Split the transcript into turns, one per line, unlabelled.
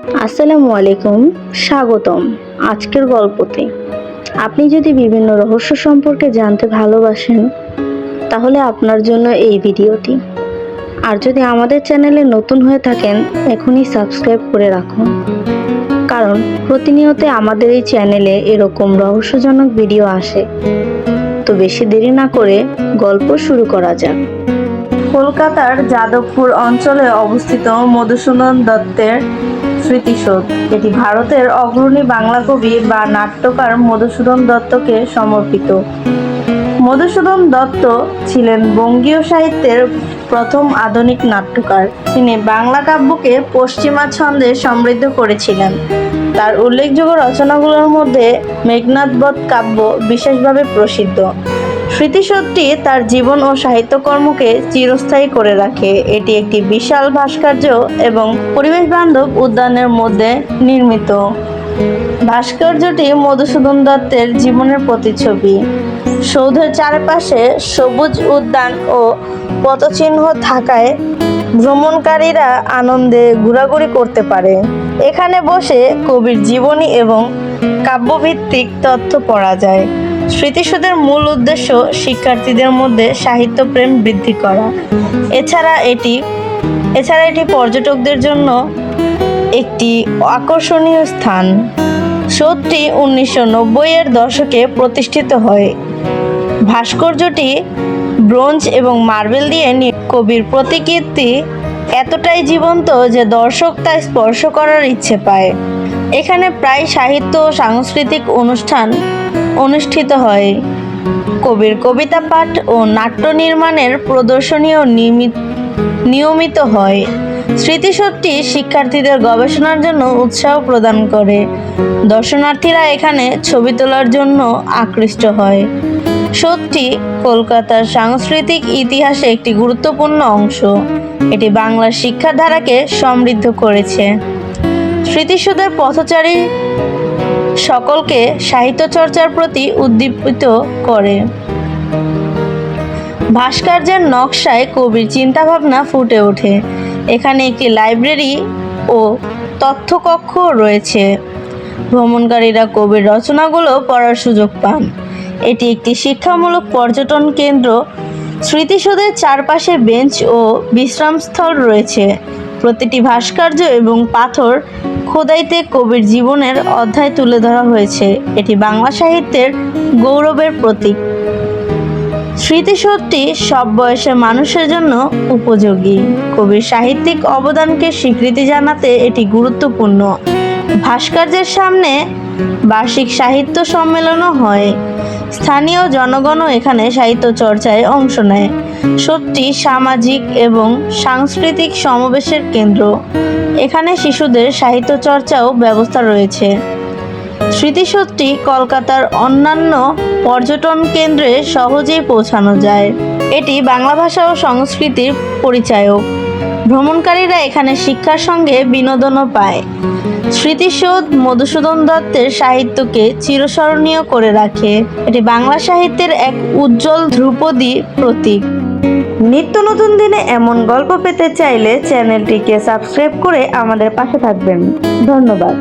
আসসালামু আলাইকুম, স্বাগতম আজকের গল্পতে। আপনি যদি বিভিন্ন রহস্য সম্পর্কে জানতে ভালোবাসেন তাহলে আপনার জন্য এই ভিডিওটি। আর যদি আমাদের চ্যানেলে নতুন হয়ে থাকেন এখনই সাবস্ক্রাইব করে রাখুন, কারণ প্রতিনিয়ত আমাদের এই চ্যানেলে এরকম রহস্যজনক ভিডিও আসে। তো বেশি দেরি না করে গল্প শুরু করা যাক। কলকাতার যাদবপুর অঞ্চলে অবস্থিত মধুসূদন দত্তের স্মৃতিসৌধ। এটি ভারতের অগ্রণী বাংলা কবি বা নাট্যকার মধুসূদন দত্তকে সমর্পিত। মধুসূদন দত্ত ছিলেন বঙ্গীয় সাহিত্যের প্রথম আধুনিক নাট্যকার। তিনি বাংলা কাব্যকে পশ্চিমা ছন্দে সমৃদ্ধ করেছিলেন। তার উল্লেখযোগ্য রচনাগুলোর মধ্যে মেঘনাদবধ কাব্য বিশেষভাবে প্রসিদ্ধ। স্মৃতিসৌধটি তার জীবন ও সাহিত্যকর্মকে চিরস্থায়ী করে রাখে। এটি একটি বিশাল ভাস্কর্য এবং পরিবেশ বান্ধব উদ্যানের মধ্যে নির্মিত। ভাস্কর্যটি মধুসূদন দত্তের জীবনের প্রতিচ্ছবি। সৌধের চারপাশে সবুজ উদ্যান ও পদচিহ্ন থাকায় ভ্রমণকারীরা আনন্দে ঘোরাঘুরি করতে পারে। এখানে বসে কবির জীবনী এবং কাব্যভিত্তিক তথ্য পড়া যায়। স্মৃতিসৌধের মূল উদ্দেশ্য শিক্ষার্থীদের মধ্যে সাহিত্যপ্রেম বৃদ্ধি করা। এছাড়া এটি পর্যটকদের জন্য একটি আকর্ষণীয় স্থান। সৌধটি 1990-এর দশকে প্রতিষ্ঠিত হয়। ভাস্কর্যটি ব্রোঞ্জ এবং মার্বেল দিয়ে কবির প্রতিকৃতি এতটাই জীবন্ত যে দর্শক তা স্পর্শ করার ইচ্ছে পায়। এখানে প্রায় সাহিত্য ও সাংস্কৃতিক অনুষ্ঠান অনুষ্ঠিত হয়। কবির কবিতা পাঠ ও নাট্য নির্মাণের প্রদর্শনীও নিয়মিত হয়। স্মৃতিসৌধটি শিক্ষার্থীদের গবেষণার জন্য উৎসাহ প্রদান করে। দর্শনার্থীরা এখানে ছবি তোলার জন্য আকৃষ্ট হয়। সৌধটি কলকাতার সাংস্কৃতিক ইতিহাসে একটি গুরুত্বপূর্ণ অংশ। এটি বাংলার শিক্ষাধারাকে সমৃদ্ধ করেছে। স্মৃতিসৌধের পথচারী সকলকে সাহিত্য চর্চার প্রতি উদ্দীপিত করে। ভাস্কর্যের নকশায় কবির চিন্তাভাবনা ফুটে ওঠে। এখানে একটি লাইব্রেরি ও তথ্যকক্ষ রয়েছে। ভ্রমণকারীরা কবির রচনাগুলো পড়ার সুযোগ পান। এটি একটি শিক্ষামূলক পর্যটন কেন্দ্র। স্মৃতিসৌধের চারপাশে বেঞ্চ ও বিশ্রামস্থল রয়েছে। প্রতিটি ভাস্কর্য এবং পাথর খোদাইতে কবির জীবনের অধ্যায় তুলে ধরা হয়েছে। এটি বাংলা সাহিত্যের গৌরবের প্রতীক। স্মৃতিসৌধটি সব বয়সের মানুষের জন্য উপযোগী। কবির সাহিত্যিক অবদানকে স্বীকৃতি জানাতে এটি গুরুত্বপূর্ণ। ভাস্কর্যের সামনে বার্ষিক সাহিত্য সম্মেলনও হয়। স্থানীয় জনগণও এখানে সাহিত্য চর্চায় অংশ নেয়। সৌধটি সামাজিক এবং সাংস্কৃতিক সমাবেশের কেন্দ্র। এখানে শিশুদের সাহিত্য চর্চাও ব্যবস্থা রয়েছে। স্মৃতিসৌধটি কলকাতার অন্যান্য পর্যটন কেন্দ্রে সহজেই পৌঁছানো যায়। এটি বাংলা ভাষা ও সংস্কৃতির পরিচায়ক। ভ্রমণকারীরা এখানে শিক্ষার সঙ্গে বিনোদনও পায়। স্মৃতিসৌধ মধুসূদন দত্তের সাহিত্যকে চিরস্মরণীয় করে রাখে। এটি বাংলা সাহিত্যের এক উজ্জ্বল ধ্রুপদী প্রতীক। নিত্য নতুন দিনে এমন গল্প পেতে চাইলে চ্যানেলটিকে সাবস্ক্রাইব করে আমাদের পাশে থাকবেন। ধন্যবাদ।